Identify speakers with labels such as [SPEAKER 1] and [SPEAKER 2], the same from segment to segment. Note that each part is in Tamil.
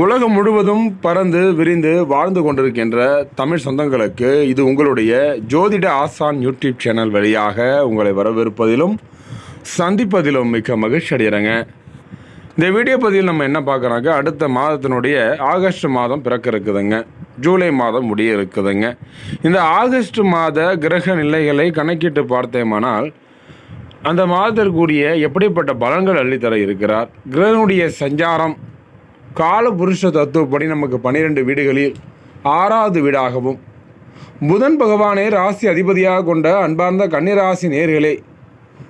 [SPEAKER 1] உலகம் முழுவதும் பறந்து விரிந்து வாழ்ந்து கொண்டிருக்கின்ற தமிழ் சொந்தங்களுக்கு இது உங்களுடைய ஜோதிட ஆசான் யூடியூப் சேனல் வழியாக உங்களை வரவேற்பதிலும் சந்திப்பதிலும் மிக்க மகிழ்ச்சி அடைகிறேங்க. இந்த வீடியோ பதிவில் நம்ம என்ன பார்க்குறாங்க, அடுத்த மாதத்தினுடைய ஆகஸ்ட் மாதம் பிறக்க இருக்குதுங்க, ஜூலை மாதம் முடிய இருக்குதுங்க. இந்த ஆகஸ்ட் மாத கிரக நிலைகளை கணக்கிட்டு பார்த்தேமானால் அந்த மாதத்திற்குரிய எப்படிப்பட்ட பலன்கள் அள்ளித்தர இருக்கிறார், கிரகனுடைய சஞ்சாரம் கால புருஷ தத்துவப்படி நமக்கு 12 வீடுகளில் 6வது வீடாகவும் புதன் பகவானை ராசி அதிபதியாக கொண்ட அன்பார்ந்த கன்னிராசி நேர்களே,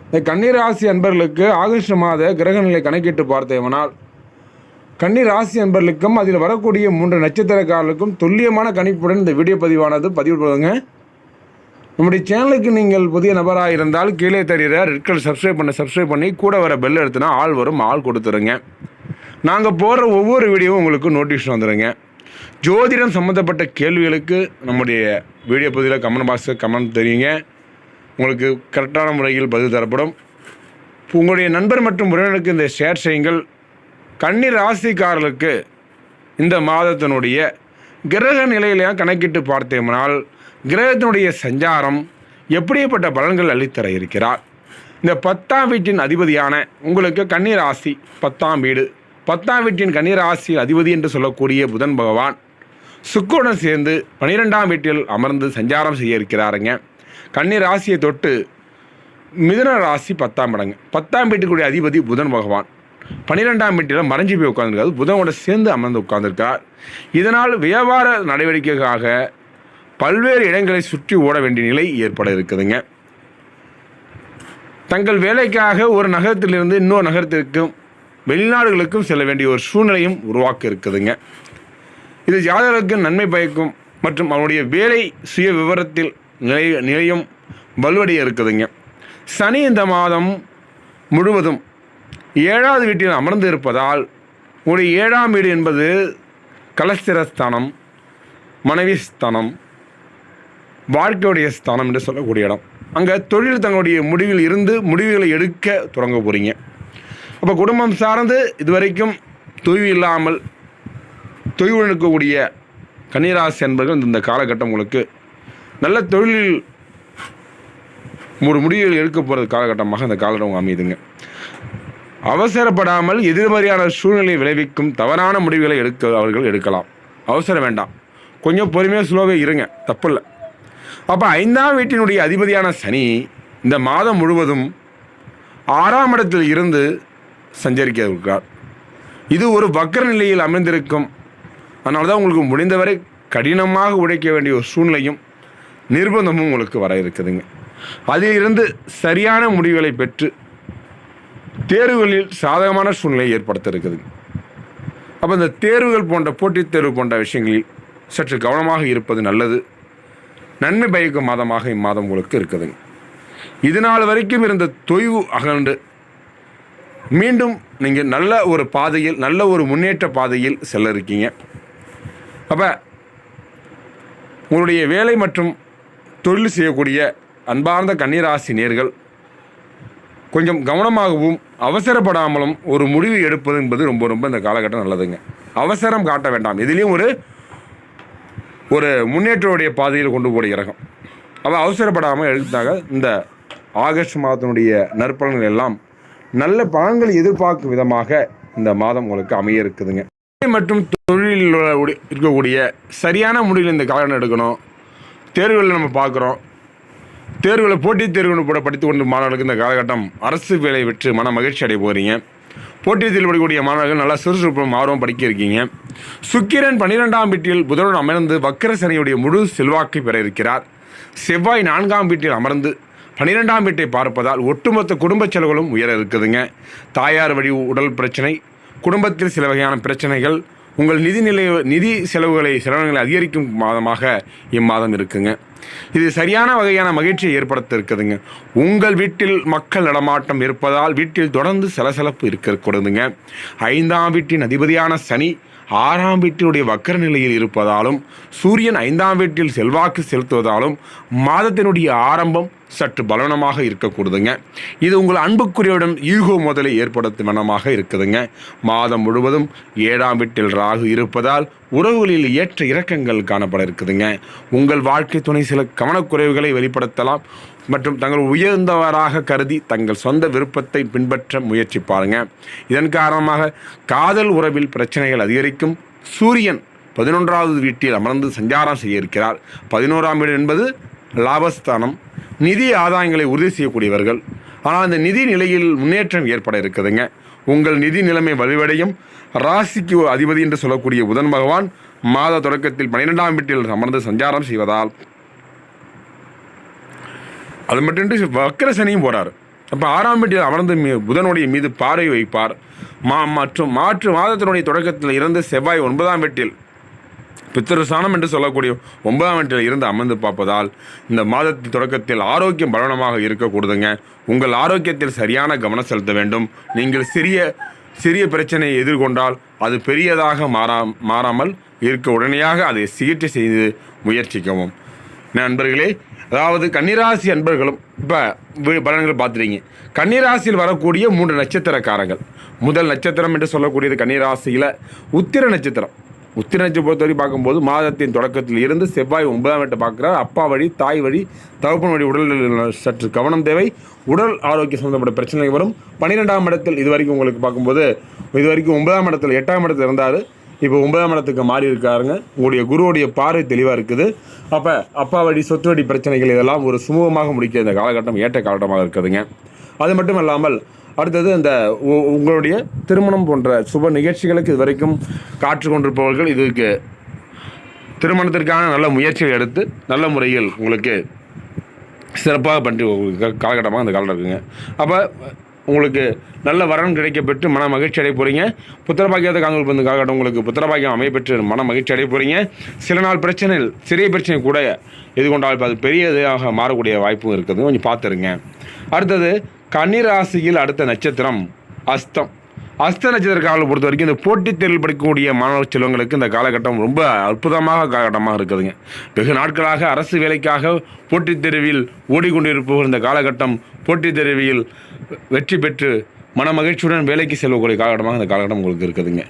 [SPEAKER 1] இந்த கன்னிராசி அன்பர்களுக்கு ஆகஸ்ட் மாத கிரகநிலை கணக்கிட்டு பார்த்தேவனால் கன்னிராசி அன்பர்களுக்கும் அதில் வரக்கூடிய 3 நட்சத்திரக்காரர்களுக்கும் துல்லியமான கணிப்புடன் இந்த வீடியோ பதிவானது பதிவிடுவதுங்க. நம்முடைய சேனலுக்கு நீங்கள் புதிய நபராக இருந்தால் கீழே தெரிகிற ரெட் கலர் சப்ஸ்கிரைப் பண்ணி கூட வர பெல் எடுத்துனா ஆள் வரும், ஆள் கொடுத்துருங்க. நாங்கள் போடுற ஒவ்வொரு வீடியோவும் உங்களுக்கு நோட்டிஃபிகேஷன் வந்துடுங்க. ஜோதிடம் சம்மந்தப்பட்ட கேள்விகளுக்கு நம்முடைய வீடியோ பதிவில் கமெண்ட் பாக்ஸில் கமெண்ட் தெரியுங்க, உங்களுக்கு கரெக்டான முறையில் பதில் தரப்படும். உங்களுடைய நண்பர் மற்றும் உறவினருக்கு இந்த ஷேர் செய்யுங்கள். கன்னி ராசிக்காரர்களுக்கு இந்த மாதத்தினுடைய கிரக நிலையிலையும் கணக்கிட்டு பார்த்தோம்னால் கிரகத்தினுடைய சஞ்சாரம் எப்படிப்பட்ட பலன்கள் அளித்தர இருக்கிறார். இந்த 10ஆம் வீட்டின் அதிபதியான உங்களுக்கு கன்னி ராசி 10ஆம் வீடு, 10ஆம் வீட்டின் கன்னிராசி அதிபதி என்று சொல்லக்கூடிய புதன் பகவான் சுக்கிரனுடன் சேர்ந்து 12ஆம் வீட்டில் அமர்ந்து சஞ்சாரம் செய்ய இருக்கிறாருங்க. கன்னி ராசியை தொட்டு மிதுன ராசி 10ஆம் இடங்க, 10ஆம் வீட்டுக்குரிய அதிபதி புதன் பகவான் 12ஆம் வீட்டில் மறைஞ்சி போய் உட்கார்ந்துருக்காரு, புதனோட சேர்ந்து அமர்ந்து உட்கார்ந்துருக்கார். இதனால் வியாபார நடவடிக்கைக்காக பல்வேறு இடங்களை சுற்றி ஓட வேண்டிய நிலை ஏற்பட இருக்குதுங்க. தங்கள் வேலைக்காக ஒரு நகரத்திலிருந்து இன்னொரு நகரத்திற்கும் வெளிநாடுகளுக்கும் செல்ல வேண்டிய ஒரு சூழ்நிலையும் உருவாக்க இருக்குதுங்க. இது ஜாதகருக்கு நன்மை பயக்கும் மற்றும் அவருடைய வேலை சுய விவரத்தில் நிலையும் வலுவடைய இருக்குதுங்க. சனி இந்த மாதம் முழுவதும் 7வது வீட்டில் அமர்ந்து இருப்பதால் உங்களுடைய 7ஆம் வீடு என்பது கலஸ்திரஸ்தானம், மனைவி ஸ்தானம், வாழ்க்கையுடைய ஸ்தானம் என்று சொல்லக்கூடிய இடம். அங்கே தொழில் தங்களுடைய முடிவில் இருந்து முடிவுகளை எடுக்க தொடங்க போகிறீங்க. அப்போ குடும்பம் சார்ந்து இதுவரைக்கும் தொய்வு இல்லாமல் தொய்வு இருக்கக்கூடிய கன்னிராசி என்பர்கள் இந்த காலகட்டம் உங்களுக்கு நல்ல தொழிலில் ஒரு முடிவுகள் எடுக்க போகிறது காலகட்டமாக இந்த காலகட்டம் அமையுதுங்க. அவசரப்படாமல் எதிர்மறையான சூழ்நிலையை விளைவிக்கும் தவறான முடிவுகளை அவர்கள் எடுக்கலாம். அவசரம் வேண்டாம், கொஞ்சம் பொறுமையாக ஸ்லோவே இருங்க, தப்பு இல்லை. அப்போ 5ஆம் வீட்டினுடைய அதிபதியான சனி இந்த மாதம் முழுவதும் 6ஆம் இடத்தில் இருந்து சஞ்சரிக்க இருக்கிறார். இது ஒரு வக்கர நிலையில் அமைந்திருக்கும். அதனால தான் உங்களுக்கு முடிந்தவரை கடினமாக உழைக்க வேண்டிய ஒரு சூழ்நிலையும் நிர்பந்தமும் உங்களுக்கு வர இருக்குதுங்க. அதிலிருந்து சரியான முடிவுகளை பெற்று தேர்வுகளில் சாதகமான சூழ்நிலை ஏற்படுத்த இருக்குதுங்க. அப்போ இந்த தேர்வுகள் போன்ற போட்டித் தேர்வு போன்ற விஷயங்களில் சற்று கவனமாக இருப்பது நல்லது. நன்மை பயக்கும் மாதமாக இம்மாதம் உங்களுக்கு இருக்குதுங்க. இதனால் வரைக்கும் இருந்த தொய்வு அகன்று மீண்டும் நீங்கள் நல்ல ஒரு பாதையில், நல்ல ஒரு முன்னேற்ற பாதையில் செல்ல இருக்கீங்க. அப்போ உங்களுடைய வேலை மற்றும் தொழில் செய்யக்கூடிய அன்பார்ந்த கன்னிராசி நேர்கள் கொஞ்சம் கவனமாகவும் அவசரப்படாமலும் ஒரு முடிவு எடுப்பது என்பது ரொம்ப ரொம்ப இந்த காலகட்டம் நல்லதுங்க. அவசரம் காட்ட வேண்டாம், எதிலையும் ஒரு முன்னேற்றோடைய பாதையில் கொண்டு போகிற கிரகம். அப்போ அவசரப்படாமல் எடுத்தாக இந்த ஆகஸ்ட் மாதத்தினுடைய நற்பலன்கள் எல்லாம் நல்ல பலன்களை எதிர்பார்க்கும் விதமாக இந்த மாதம் உங்களுக்கு அமைய இருக்குதுங்க. மற்றும் தொழிலில் இருக்கக்கூடிய சரியான முடிவில் இந்த காலம் எடுக்கணும். தேர்வுகளில் நம்ம பார்க்குறோம், தேர்வுகளில் போட்டித் தேர்வுகள் கூட படித்து கொண்டு மாணவர்களுக்கு இந்த காலகட்டம் அரசு வேலை பெற்று மன மகிழ்ச்சி அடைய போகிறீங்க. போட்டித் தேர்வு படிக்கக்கூடிய மாணவர்கள் நல்லா சுறுசுறுப்பும் ஆர்வம் படிக்க இருக்கீங்க. சுக்கிரன் 12ஆம் வீட்டில் புதனுடன் அமர்ந்து வக்கர சனியுடைய முழு செல்வாக்கை பெற இருக்கிறார். செவ்வாய் 4ஆம் வீட்டில் அமர்ந்து 12ஆம் வீட்டை பார்ப்பதால் ஒட்டுமொத்த குடும்ப செலவுகளும் உயர இருக்குதுங்க. தாயார் வழி உடல் பிரச்சனை, குடும்பத்தில் சில வகையான பிரச்சனைகள், உங்கள் நிதி செலவுகளை அதிகரிக்கும் மாதமாக இம்மாதம் இருக்குங்க. இது சரியான வகையான மகிழ்ச்சியை ஏற்படுத்த இருக்குதுங்க. உங்கள் வீட்டில் மக்கள் நடமாட்டம் இருப்பதால் வீட்டில் தொடர்ந்து சலசலப்பு இருக்கக்கூடாதுங்க. 5ஆம் வீட்டின் அதிபதியான சனி 6ஆம் வீட்டினுடைய வக்கர நிலையில் இருப்பதாலும் சூரியன் 5ஆம் வீட்டில் செல்வாக்கு செலுத்துவதாலும் மாதத்தினுடைய ஆரம்பம் சற்று பலவீனமாக இருக்கக்கூடுதுங்க. இது உங்கள் அன்புக்குரியவிடம் ஈகோ முதலை ஏற்படுத்தும் வண்ணமாக இருக்குதுங்க. மாதம் முழுவதும் 7ஆம் வீட்டில் ராகு இருப்பதால் உறவுகளில் ஏற்ற இறக்கங்கள் காணப்பட இருக்குதுங்க. உங்கள் வாழ்க்கை துணை சில கவனக்குறைவுகளை வெளிப்படுத்தலாம் மற்றும் தங்கள் உயர்ந்தவராக கருதி தங்கள் சொந்த விருப்பத்தை பின்பற்ற முயற்சிப்பாருங்க. இதன் காரணமாக காதல் உறவில் பிரச்சனைகள் அதிகரிக்கும். சூரியன் 11ஆவது வீட்டில் அமர்ந்து சஞ்சாரம் செய்ய இருக்கிறார். 11ஆம் வீடு என்பது லாபஸ்தானம், நிதி ஆதாயங்களை உறுதி செய்யக்கூடியவர்கள். ஆனால் அந்த நிதி நிலையில் முன்னேற்றம் ஏற்பட இருக்குதுங்க. உங்கள் நிதி நிலைமை வலுவடையும். ராசிக்கு அதிபதி என்று சொல்லக்கூடிய புதன் பகவான் மாத தொடக்கத்தில் 12ஆம் வீட்டில் அமர்ந்து சஞ்சாரம் செய்வதால் அது மட்டுமின்றி வக்கர சனியும் போகிறார். அப்போ 6ஆம் வீட்டில் அமர்ந்து புதனுடைய மீது பார்வை வைப்பார். மற்றும் மாதத்தினுடைய தொடக்கத்தில் இருந்து செவ்வாய் 9ஆம் வீட்டில் பித்திருசானம் என்று சொல்லக்கூடிய 9ஆம் வீட்டில் இருந்து அமர்ந்து பார்ப்பதால் இந்த மாதத்தின் தொடக்கத்தில் ஆரோக்கியம் பலவீனமாக இருக்கக்கூடாதுங்க. உங்கள் ஆரோக்கியத்தில் சரியான கவனம் செலுத்த வேண்டும். நீங்கள் சிறிய பிரச்சனையை எதிர்கொண்டால் அது பெரியதாக மாறாமல் இருக்க உடனடியாக அதை சிகிச்சை செய்து முயற்சிக்கவும். நண்பர்களே, அதாவது கன்னிராசி அன்பர்களும் இப்போ பலன்கள் பார்த்துட்டீங்க. கன்னிராசியில் வரக்கூடிய 3 நட்சத்திரக்காரங்கள். முதல் நட்சத்திரம் என்று சொல்லக்கூடியது கன்னிராசியில் உத்திர நட்சத்திரம். உத்திர நட்சத்திரம் பொறுத்தவரை பார்க்கும்போது மாதத்தின் தொடக்கத்தில் இருந்து செவ்வாய் 9ஆம் வீட்டை பார்க்குறார். அப்பா வழி, தாய் வழி, தகப்பன் வழி உடல் சற்று கவனம் தேவை. உடல் ஆரோக்கிய சம்பந்தப்பட்ட பிரச்சனை வரும். 12ஆம் இடத்தில் இது வரைக்கும் உங்களுக்கு பார்க்கும்போது இது வரைக்கும் 9ஆம் இடத்தில் 8ஆம் இடத்தில் இருந்தார். இப்போ 9ஆம் இடத்துக்கு மாறி இருக்காருங்க. உங்களுடைய குருவுடைய பார்வை தெளிவாக இருக்குது. அப்போ அப்பா வழி, சொத்து வழி பிரச்சனைகள் இதெல்லாம் ஒரு சுமூகமாக முடிக்க இந்த காலகட்டம் ஏற்ற காலகட்டமாக இருக்குதுங்க. அது மட்டும் இல்லாமல் அடுத்தது இந்த உங்களுடைய திருமணம் போன்ற சுப நிகழ்ச்சிகளுக்கு இது வரைக்கும் காற்று கொண்டிருப்பவர்கள் இதுக்கு திருமணத்திற்கான நல்ல முயற்சிகள் எடுத்து நல்ல முறையில் உங்களுக்கு சிறப்பாக பண்ணி காலகட்டமாக அந்த காலம் இருக்குங்க. அப்போ உங்களுக்கு நல்ல வரன் கிடைக்கப்பெற்று மன மகிழ்ச்சி அடைய போகிறீங்க. புத்திரபாக்கியத்தை காங்கிரஸ் இந்த காலகட்டம் உங்களுக்கு புத்திரபாக்கியம் அமைப்பெற்று மன மகிழ்ச்சி அடைய போகிறீங்க. சில நாள் பிரச்சனைகள், சிறிய பிரச்சனை கூட எதுகொண்டால் அது பெரியதாக மாறக்கூடிய வாய்ப்பும் இருக்குது. கொஞ்சம் பார்த்துருங்க. அடுத்தது கன்னிராசியில் அடுத்த நட்சத்திரம் அஸ்தம். அஸ்த நட்சத்திரக்காரர்களை பொறுத்த வரைக்கும் இந்த போட்டித் தேர்வில் படிக்கக்கூடிய மாணவ செல்வங்களுக்கு இந்த காலகட்டம் ரொம்ப அற்புதமாக காலகட்டமாக இருக்குதுங்க. வெகு நாட்களாக அரசு வேலைக்காக போட்டித் தேர்வில் ஓடிக்கொண்டிருப்பவர் இந்த காலகட்டம் போட்டித் தேர்வில் வெற்றி பெற்று மன மகிழ்ச்சியுடன் வேலைக்கு செல்லக்கூடிய காலகட்டமாக இந்த காலகட்டம் உங்களுக்கு இருக்குதுங்க.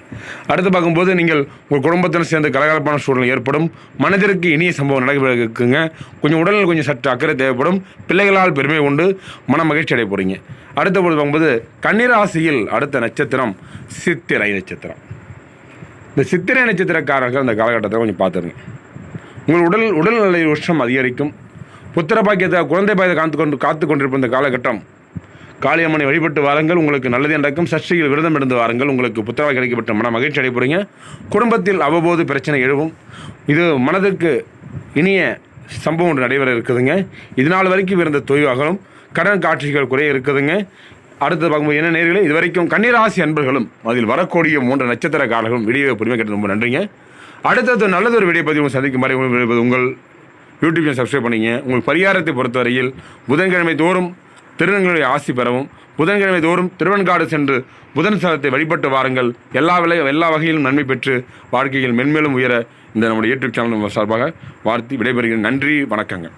[SPEAKER 1] அடுத்து பார்க்கும்போது நீங்கள் உங்கள் குடும்பத்தில் சேர்ந்து கலகலப்பான சூழ்நிலை ஏற்படும். மனதிற்கு இனிய சம்பவம் நடைபெறுங்க. கொஞ்சம் உடலில் கொஞ்சம் சற்று அக்கறை தேவைப்படும். பிள்ளைகளால் பெருமை உண்டு. மன மகிழ்ச்சி அடைய போகிறீங்க. அடுத்த பொழுது பார்க்கும்போது கன்னிராசியில் அடுத்த நட்சத்திரம் சித்திரை நட்சத்திரம். இந்த சித்திரை நட்சத்திரக்காரர்கள் இந்த காலகட்டத்தை கொஞ்சம் பார்த்துருங்க. உங்கள் உடல்நிலை உஷ்ணம் அதிகரிக்கும். புத்திர பாக்கியத்தை குழந்தை பாக்கியத்தை காத்து கொண்டிருப்ப இந்த காலகட்டம் காளியம்மனை வழிபட்டு வாருங்கள். உங்களுக்கு நல்லது நடக்கும். சஷ்டியில் விரதம் இருந்து வாருங்கள். உங்களுக்கு புத்திரவாய் கிடைக்கப்பட்ட மன மகிழ்ச்சி அடைய போகிறீங்க. குடும்பத்தில் அவ்வப்போது பிரச்சனை எழுவும். இது மனதிற்கு இனிய சம்பவம் ஒன்று நடைபெற இருக்குதுங்க. இதனால் வரைக்கும் இருந்த தொய்வாகவும் கடன் காட்சிகள் குறைய இருக்குதுங்க. அடுத்தது பார்க்கும்போது என்ன நேர்களே, இது வரைக்கும் கன்னிராசி அன்பர்களும் அதில் வரக்கூடிய 3 நட்சத்திரக்காரர்களும் வீடியோவை பொறுமை கேட்டு ரொம்ப நன்றிங்க. அடுத்தது நல்லதொரு வீடியோ பதிவு சந்திக்கும் மாதிரி உங்கள் யூடியூப் சேனல் சப்ஸ்கிரைப் பண்ணிங்க. உங்கள் பரிகாரத்தை பொறுத்தவரையில் புதன்கிழமை தோறும் திருநங்களுடைய ஆசி பெறவும், புதன்கிழமை தோறும் திருவெண்காடு சென்று புதன் ஸ்தலத்தை வழிபட்டு வாருங்கள். எல்லா வகையிலும் நன்மை பெற்று வாழ்க்கையில் மென்மேலும் உயர இந்த நம்முடைய யூடியூப் சேனல் சார்பாக வாழ்த்தி விடைபெறுகிறேன். நன்றி, வணக்கங்க.